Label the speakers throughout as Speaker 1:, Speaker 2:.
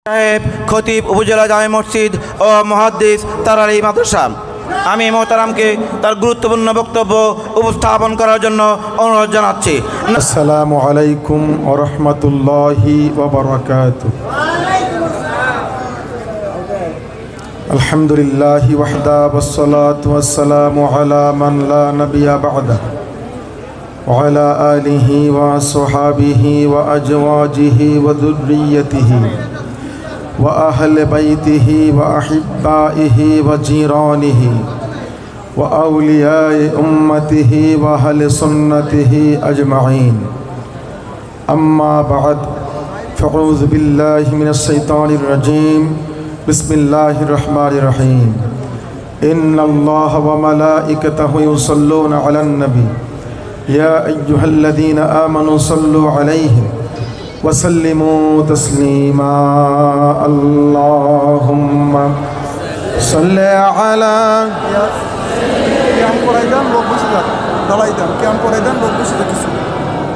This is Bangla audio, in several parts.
Speaker 1: সাহেব খতিব উপজেলা জামে মসজিদ ও মুহাদ্দিস তারার এই মাদ্রাসা। আমি মোহতারামকে তার গুরুত্বপূর্ণ বক্তব্য উপস্থাপন করার জন্য অনুরোধ জানাচ্ছি।
Speaker 2: আসসালামু আলাইকুম ওয়া রাহমাতুল্লাহি ওয়া বারাকাতুহু। আলহামদুলিল্লাহি ওয়াহদা ওয়াসসালাতু ওয়াসসালামু আলা মান লা নাবিয়্যা বা'দা ওয়া আলা আলিহি ওয়া আসহাবিহি ওয়া আজওয়াজিহি ওয়া যুররিয়্যাতিহি ওয়া আহলি বাইতিহি ওয়া আহিব্বাইহি ওয়া জিরানিহি ওয়া আউলিয়ায়ে উম্মতিহি ওয়া আহলি সুন্নতিহি আজমাইন। আম্মা বা'দ, ফাউযু বিল্লাহি মিনাশ শাইতানির রাজীম। বিসমিল্লাহির রহমানির রহিম। ইন্নাল্লাহা ওয়া মালাইকাতাহু ইউসাল্লুনা আলান নবী ইয়া আইয়ুহাল্লাযীনা আমানু সাল্লু আলাইহি ওয়া সাল্লিমু তাসলিমা। আল্লাহুম্মা সাল্লি আলা
Speaker 3: ক্যাম্প করাই দেন, লোক বসে যান, দাঁড়াই দেন, ক্যাম্প করাই দেন, লোক বসে যাচ্ছে।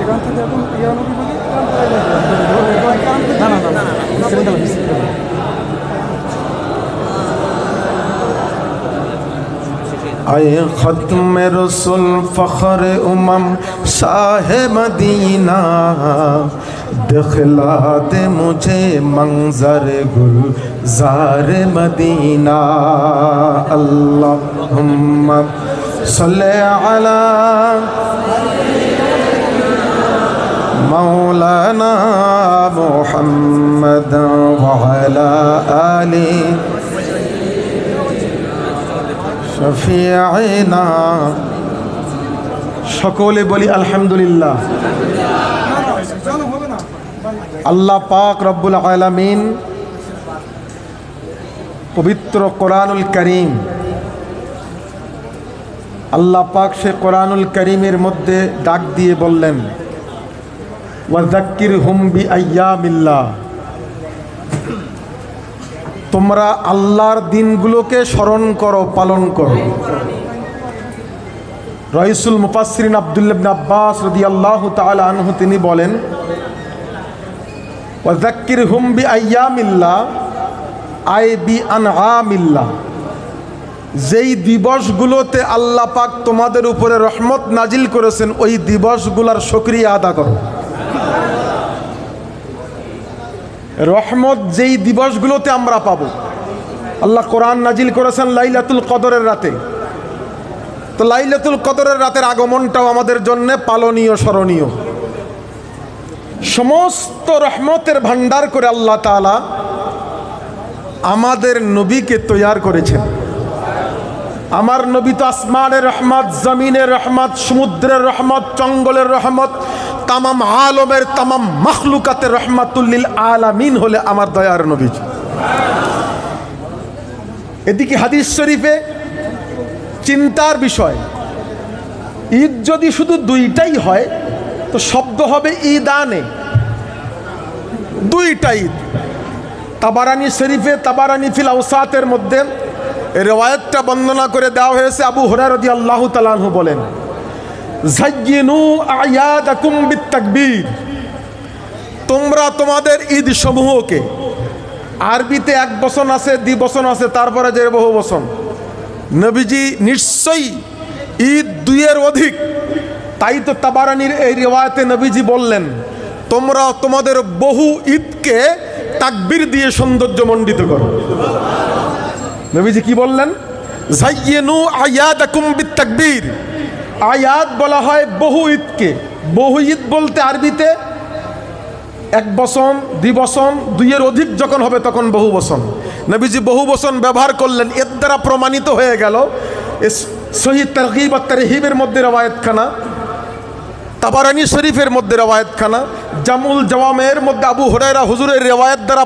Speaker 3: এখান থেকে এখন
Speaker 2: आए ख़त्म रसूल फ़ख्र उमम शाह मदीना, दिखला दे मुझे मंजर गुलज़ार मदीना। अल्लाहुम्मा सल्ले अला मौलाना मुहम्मद व अला आलि শফিআনা। সকলে বলি আলহামদুলিল্লাহ। আল্লাহ পাক রব্বুল আলামিন পবিত্র কোরআনুল কারীম, আল্লাহ পাক সে কোরআনুল কারীমের মধ্যে ডাক দিয়ে বললেন, ওয়াযাক্কিরহুম বিআইয়ামিল্লাহ, তোমরা আল্লাহর দিনগুলোকে স্মরণ করো, পালন করো। রাইসুল মুফাসসিরিন আব্দুল্লাহ ইবনে আব্বাস রাদিয়াল্লাহু তাআলা আনহু তিনি বলেন, ওয়াযাক্কিরহুম বিআইয়ামিল্লাহ আই বিআনআমিল্লাহ, যেই দিবসগুলোতে আল্লাহ পাক তোমাদের উপরে রহমত নাজিল করেছেন ওই দিবসগুলোর শুকরিয়া আদা করো। রহমত যেই দিবসগুলোতে আমরা পাবো, আল্লাহ কোরআন নাজিল করেছেন লাইলাতুল কদরের রাতে, তো লাইলাতুল কদরের রাতের আগমনটাও আমাদের জন্য পালনীয়, স্মরণীয়। সমস্ত রহমতের ভান্ডার করে আল্লাহ তাআলা আমাদের নবীকে তৈয়ার করেছেন। আমার নবী তো আসমানের রহমত, জমিনের রহমত, সমুদ্রের রহমত, জঙ্গলের রহমত, তামাম আলমের তামাম মখলুকাতের রহমাতুল্লিল আলামিন হলে আমার দয়ার নবী। এদিকে হাদিস শরীফে চিন্তার বিষয়, ঈদ যদি শুধু দুইটাই হয় তো শব্দ হবে ঈদানে, দুইটা ঈদ। তাবারানি শরীফে, তাবারানি ফিল আওসাতের মধ্যে রিওয়ায়াতটা বর্ণনা করে দেওয়া হয়েছে। আবু হুরায়রা রাদিয়াল্লাহু তাআলা আনহু বলেন, যায়্যিনু আয়াদাকুম বিত্তাকবীর, তোমরা তোমাদের ঈদ সমূহকে, আরবিতে এক বচন আছে, দ্বিবচন আছে, তারপরে যে বহু বচন, নবীজি নিশ্চয়ই ঈদ দুইয়ের অধিক, তাই তো তাবারানির এই রিওয়ায়াতে নবীজি বললেন, তোমরা তোমাদের বহু ঈদকে তাকবীর দিয়ে সৌন্দর্যমণ্ডিত করো। নবীজি কি বললেন? যায়্যিনু আয়াদাকুম বিত্তাকবীর। আয়াত বলা হয় বহু ঈদকে। বহু ঈদ বলতে আরবিতে এক বচন, দ্বিবচন, দুইয়ের অধিক যখন হবে তখন বহু বচন। নবীজি বহু বচন ব্যবহার করলেন, এর দ্বারা প্রমাণিত হয়ে গেল সহিহ তারগীব ওয়া তারহিবের মধ্যে রওয়ায়াতখানা, তাবারানি শরীফের মধ্যে রওয়ায়াতখানা, জামুল জাওয়ামের মধ্যে আবু হুরায়রা হুজুরের রিওয়ায়াত দ্বারা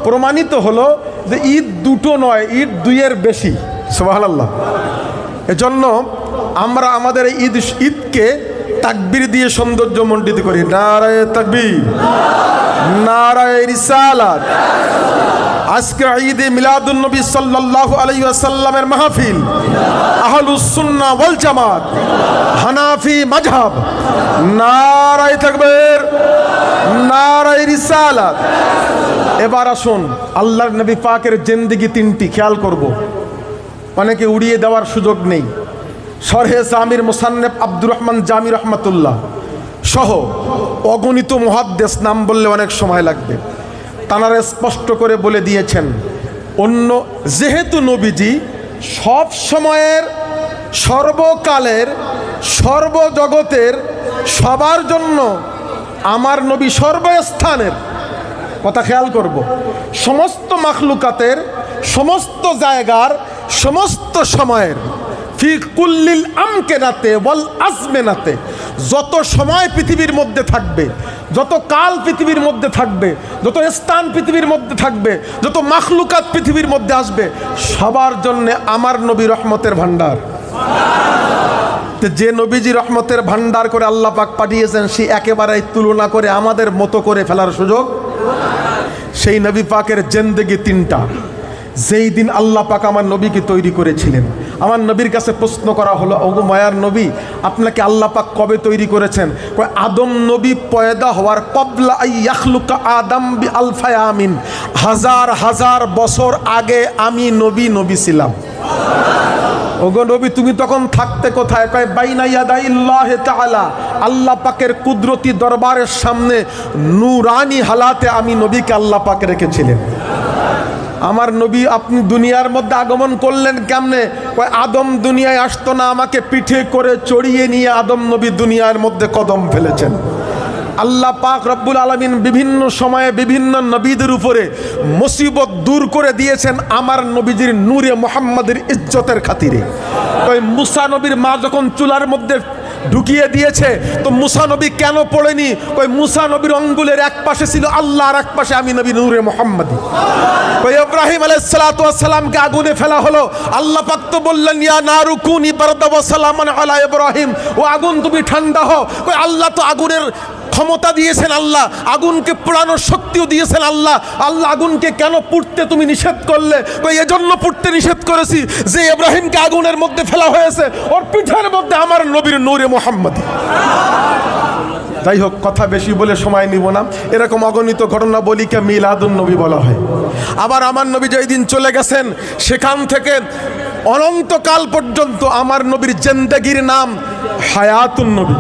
Speaker 2: প্রমাণিত হলো যে ঈদ দুটো নয়, ঈদ দুইয়ের বেশি। সুবহানাল্লাহ। এজন্য আমরা আমাদের ঈদকে তাকবীর দিয়ে সৌন্দর্যমণ্ডিত করি। নারায়ে তাকবীর, নারায়ে রিসালাত। আজকে ঈদে মিলাদুন নবী সাল্লাল্লাহু আলাইহি ওয়াসাল্লামের মাহফিল, আহলুস সুন্নাহ ওয়াল জামাত, হানাফি মাযহাব। নারায়ে তাকবীর, নারায়ে রিসালাত। এবার আসুন আল্লাহর নবী পাকের জিন্দেগি তিনটি খেয়াল করব, অনেকে উড়িয়ে দেওয়ার সুযোগ নেই। শরহে জামির মুসান্নেফ আব্দুর রহমান জামি রহমাতুল্লাহ সহ অগণিত মুহাদ্দিস, নাম বললে অনেক সময় লাগবে, তানারা স্পষ্ট করে বলে দিয়েছেন অন্য যেহেতু নবীজি সব সময়ের, সর্বকালের, সর্বজগতের, সবার জন্য আমার নবী সর্বস্থানের, কথা খেয়াল করব, সমস্ত মাখলুকাতের, সমস্ত জায়গার, সমস্ত সময়ের, ফি কুল্লিল আমকেনাতে ওয়াল আজমেনাতে, যত সময় পৃথিবীর মধ্যে থাকবে, যত কাল পৃথিবীর মধ্যে থাকবে, যত স্থান পৃথিবীর মধ্যে থাকবে, যত মাখলুকাত পৃথিবীর মধ্যে আসবে, সবার জন্যে আমার নবী রহমতের ভান্ডার। যে নবীজি রহমতের ভান্ডার করে আল্লাহ পাক পাঠিয়েছেন, সে একেবারেই তুলনা করে আমাদের মতো করে ফেলার সুযোগ। সেই নবী পাকের জিন্দেগি তিনটা। যেই দিন আল্লাহ পাক আমার নবীকে তৈরি করেছিলেন, আমার নবীর কাছে প্রশ্ন করা হলো, ওগো মায়ার নবী, আপনাকে আল্লাহ পাক কবে তৈরি করেছেন? কয় আদম নবী পয়দা হওয়ার কবলা ইয়াখলুকা আদম বি আলফা আমিন, হাজার হাজার বছর আগে আমি নবী ছিলাম। ওগো নবী, তুমি তখন থাকতে কোথায়? কয় বাইনা ইয়াদাইল্লাহি তাআলা, আল্লাহ পাকের কুদরতি দরবারের সামনে নূরানি হালাতে আমি নবীকে আল্লাহ পাক রেখেছিলেন। আমার নবী আপনি দুনিয়ার মধ্যে আগমন করলেন কেমনে? কয় আদম দুনিয়ায় আসতো না, আমাকে পিঠে করে চড়িয়ে নিয়ে আদম নবী দুনিয়ার মধ্যে কদম ফেলেছেন। আল্লাহ পাক রব্বুল আলামিন বিভিন্ন সময়ে বিভিন্ন নবীদের উপরে মুসিবত দূর করে দিয়েছেন আমার নবীজির নূরে মুহাম্মাদের ইজ্জতের খাতিরে। ওই মুসা নবীর মা যখন চুলার মধ্যে ঢুকিয়ে দিয়েছে, তো মুসা নবী কেন পড়েনি? ওই মুসা নবীর আঙ্গুলের এক পাশে ছিল আল্লাহ, আর এক পাশে আমি নবী নূরে মুহাম্মাদি। ওই ইব্রাহিম আলাইহিস সালাতু ওয়াস সালামকে আগুনে ফেলা হলো, আল্লাহ পাক তো বললেন ইয়া নারু কুনি বারদা ওয়া সালামান আলা ইব্রাহিম, ও আগুন তুমি ঠান্ডা হও। ওই আল্লাহ তো আগুনের ক্ষমতা দিয়েছেন, আল্লাহ আগুনকে পোড়ানোর শক্তিও দিয়েছেন আল্লাহ। আল্লাহ আগুনকে কেন পুড়তে তুমি নিষেধ করলে? কই এজন্য পুড়তে নিষেধ করেছি যে ইব্রাহিমকে আগুনের মধ্যে ফেলা হয়েছে, ওর পিঠের মধ্যে আমার নবীর নূরে মুহাম্মাদি। যাই হোক, কথা বেশি বলে সময় নিব না। এরকম অগণিত ঘটনা বলিকে মিলাদুন নবী বলা হয়। আবার আমার নবী যেই দিন চলে গেছেন, সেখান থেকে অনন্তকাল পর্যন্ত আমার নবীর জিন্দেগির নাম হায়াতুন নবী।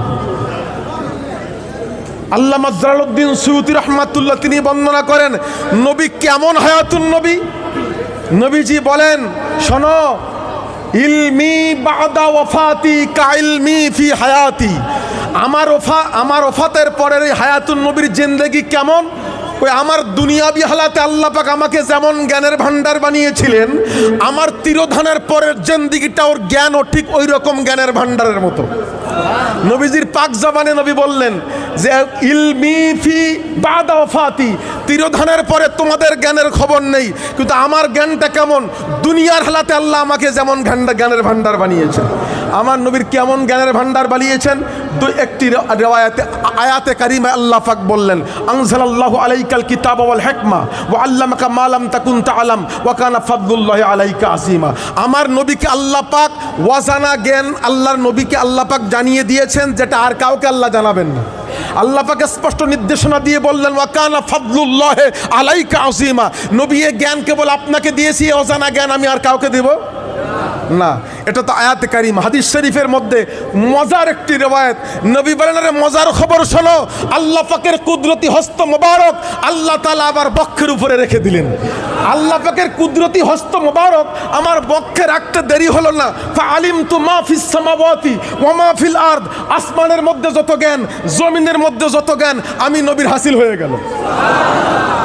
Speaker 2: আল্লামা জালালউদ্দিন সুয়ুতী রহমাতুল্লাহ তিনি বর্ণনা করেন নবী কেমন হায়াতুন নবী। নবীজি বলেন, শোনো, ইলমি বাদা ওয়াফাতি কা ইলমি ফি হায়াতি, আমার ওফাতের পরের এই হায়াতুন নবীর জিন্দেগি কেমন? ওই আমার দুনিয়াবি হালাতে আল্লাহ পাক আমাকে যেমন জ্ঞানের ভান্ডার বানিয়েছিলেন, আমার তিরোধানের পরের জিন্দেগিটা ওর জ্ঞানও ঠিক ওই রকম জ্ঞানের ভান্ডারের মতো। নবীজির পাক জবানে নবী বললেন যে ইলমি ফি বাদা ওয়াফাতি, তিরোধানের পরে তোমাদের জ্ঞানের খবর নেই, কিন্তু আমার জ্ঞানটা কেমন? দুনিয়ার হালাতে আল্লাহ আমাকে যেমন জ্ঞানের ভান্ডার বানিয়েছেন, আমার নবীর কেমন জ্ঞানের ভান্ডার বানিয়েছেন। একটি রিওয়ায়াতে আয়াতে কারিমা আল্লাহ পাক বললেন, আনজালাল্লাহু আলাইকাল কিতাবা ওয়াল হিকমা ওয়া আল্লামাকা মা লাম তাকুন তাআলাম ওয়া কানা ফাদলুল্লাহি আলাইকা আযীমা। আমার নবীকে আল্লাহ পাক ওয়াজানা জ্ঞান আল্লাহর নবীকে আল্লাহ পাক জানিয়ে দিয়েছেন, যেটা আর কাউকে আল্লাহ জানাবেন না। আল্লাহ পাক স্পষ্ট নির্দেশনা দিয়ে বললেন, ওয়া কানা ফাদলুল্লাহি আলাইকা আযীমা, নবী এই জ্ঞান কেবল আপনাকে দিয়েছি, অজানা জ্ঞান আমি আর কাউকে দেব না। এটা তো আয়াতে কারিমা। হাদিস শরীফের মধ্যে মজার একটি রিওয়ায়াত, নবী বলেন, আরে মজার খবর শোনো, আল্লাহ পাকের কুদরতি হস্ত মোবারক আল্লাহ তাআলা আবার বক্ষের উপরে রেখে দিলেন। আল্লাহ পাকের কুদরতি হস্ত মোবারক আমার বক্ষে রাখতে দেরি হলো না। ফাআলিমতু মা ফিস সামাওয়াতি ওয়া মা ফিল আরদ, আসমানের মধ্যে যত জ্ঞান, জমিনের মধ্যে যত জ্ঞান আমি নবীর হাসিল হয়ে গেল।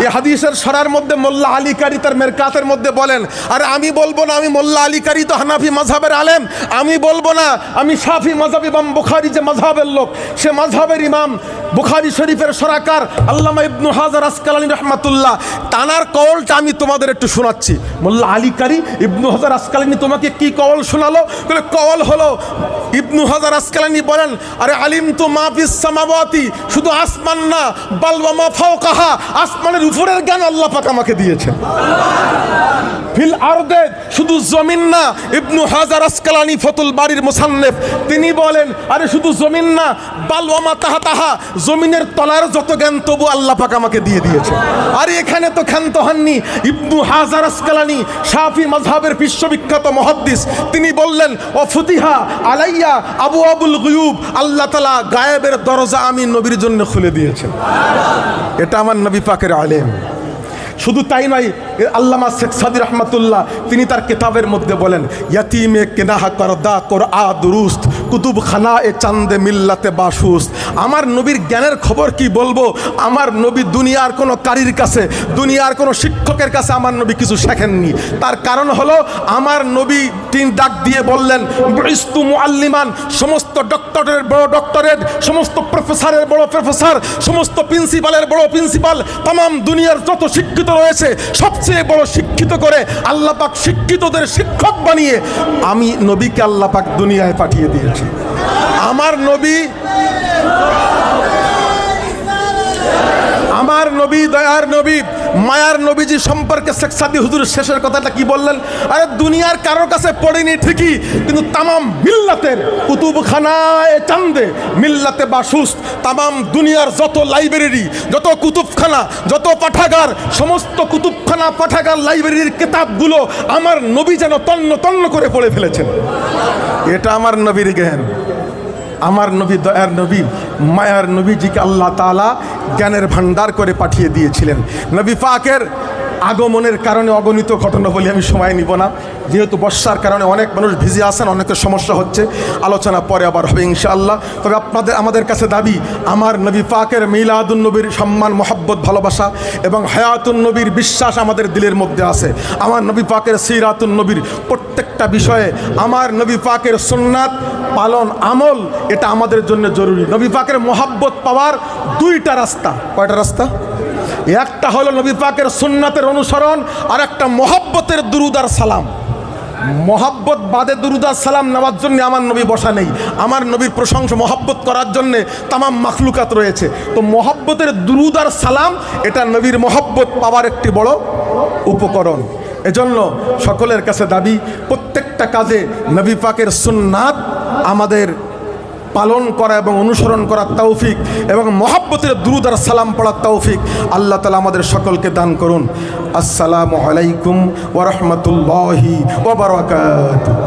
Speaker 2: এই হাদিসের সরার মধ্যে মোল্লা আলী কারি তার মেরকাতের মধ্যে বলেন, আরে আমি বলবো না আমি মোল্লা আলী কারি তো হানাফি মাযহাবের আলেম, আমি বলবো না আমি শাফি মাযহাব, ইমাম বুখারী যে মাযহাবের লোক, সে মাযহাবের ইমাম বুখারী শরীফের সরাকার আল্লামা ইবনু হাজার আসকালানী রাহমাতুল্লাহ, তানার কওলটা আমি তোমাদের একটু শোনাচ্ছি। মোল্লা আলী কারি ইবনু হাজার আসকালানী তোমাকে কি কওল শোনালো? বলে কওল হলো, ইবনু হাজার আসকালানী বলেন, আরে আলিমতু মা ফিস সামাওয়াতি, শুধু আসমান না, বাল ওয়া মা ফাওকাহা, আসমানের উপরের জ্ঞান আল্লাহ পাক আমাকে দিয়েছেন। ফিল আরদে, শুধু জমিন না। ইবনু হাজার আসকালানি ফতুল বাড়ির মুসান্নেফ, তিনি বলেন আরে শুধু জমিন না, বাল ওয়া মা তাহতাহা, জমিনের তলার যত জ্ঞান তবু আল্লাহ পাক আমাকে দিয়ে দিয়েছে। আর এখানে তো ক্ষান্ত হননি। ইবনু হাজার আসকালানি শাফি মাযহাবের বিশ্ববিখ্যাত মুহাদ্দিস, তিনি বললেন ও ফুতিহা আলাইয়া আবু আবুল গুয়ুব, আল্লাহ তাআলা গায়েবের দরজা আমি নবীর জন্য খুলে দিয়েছেন। এটা আমার নবী পাকের আলেম। শুধু তাই নয়, আল্লামা শেখ সাদি রহমাতুল্লাহ তিনি তার কিতাবের মধ্যে বলেন ইয়াতিমে কেনাহা করদা কর আ দুরুস্ত কুতুব খানা এ চান্দে মিল্লাতে বাসুস্ত। আমার নবীর জ্ঞানের খবর কি বলবো? আমার নবী দুনিয়ার কোনো কারির কাছে, দুনিয়ার কোনো শিক্ষকের কাছে আমার নবী কিছু শেখেননি। তার কারণ হলো আমার নবী তিনি ডাক দিয়ে বললেন বুইস্তু মুআল্লিমান, সমস্ত ডক্টরের বড় ডক্টরেট, সমস্ত প্রফেসরের বড় প্রফেসর, সমস্ত প্রিন্সিপালের বড় প্রিন্সিপাল, তাম দুনিয়ার যত শিক্ষিত রয়েছে সবচেয়ে বড় শিক্ষিত করে আল্লাহ পাক শিক্ষিতদের শিক্ষক বানিয়ে আমি নবীকে আল্লাহ পাক দুনিয়ায় পাঠিয়ে দিয়েছি। আমার নবী দয়ার নবী মায়ার নবীজি সম্পর্কে শেখ সাদি হুজুর শেষের কথাটা কি বললেন? আরে দুনিয়ার কারোর কাছে পড়েনি ঠিকই, কিন্তু তামাম মিল্লাতের কুতুবখানায় চান্দে মিল্লাতে বাসুস্ত, তামাম দুনিয়ার যত লাইব্রেরি, যত কুতুবখানা, যত পাঠাগার, সমস্ত কুতুবখানা পাঠাগার লাইব্রেরির কিতাবগুলো আমার নবী যেন তন্ন তন্ন করে পড়ে ফেলেছেন। এটা আমার নবীর জ্ঞান। আমার নবী দয়ার নবী মায়ার নবীজিকে আল্লাহ তাআলা জ্ঞানের ভান্ডার করে পাঠিয়ে দিয়েছিলেন। নবী পাকের আগমনের কারণে অগণিত ঘটনা বলি, আমি সময় নিব না, যেহেতু বর্ষার কারণে অনেক মানুষ ভিজে আসেন, অনেকের সমস্যা হচ্ছে, আলোচনা পরে আবার হবে ইনশাআল্লাহ। তবে আমাদের কাছে দাবি আমার নবী পাকের মিলাদুন নবীর সম্মান, মহব্বত, ভালোবাসা এবং হায়াতুন নবীর বিশ্বাস আমাদের দিলের মধ্যে আছে। আমার নবী পাকের সিরাতুন নবীর প্রত্যেকটা বিষয়ে আমার নবী পাকের সুন্নাত পালন আমল এটা আমাদের জন্য জরুরি। নবী পাকের মহব্বত পাওয়ার দুইটা রাস্তা। কয়টা রাস্তা? একটা হলো নবী পাকের সুন্নাতের অনুসরণ, আর একটা মহব্বতের দুরুদ আর সালাম। মহব্বত বাদে দুরুদ আর সালাম নেওয়ার জন্য আমার নবী বসা নেই। আমার নবীর প্রশংসা মহব্বত করার জন্যে তামাম মাখলুকাত রয়েছে। তো মহব্বতের দুরুদ আর সালাম এটা নবীর মহব্বত পাওয়ার একটি বড় উপকরণ। এজন্য সকলের কাছে দাবি প্রত্যেকটা কাজে নবী পাকের সুন্নাত আমাদের পালন করা এবং অনুসরণ করার তৌফিক এবং মহব্বতের দুরুদ আর সালাম পড়ার তৌফিক আল্লাহ তাআলা আমাদের সকলকে দান করুন। আসসালামু আলাইকুম ওয়া রাহমাতুল্লাহি ওয়া বারাকাতুহু।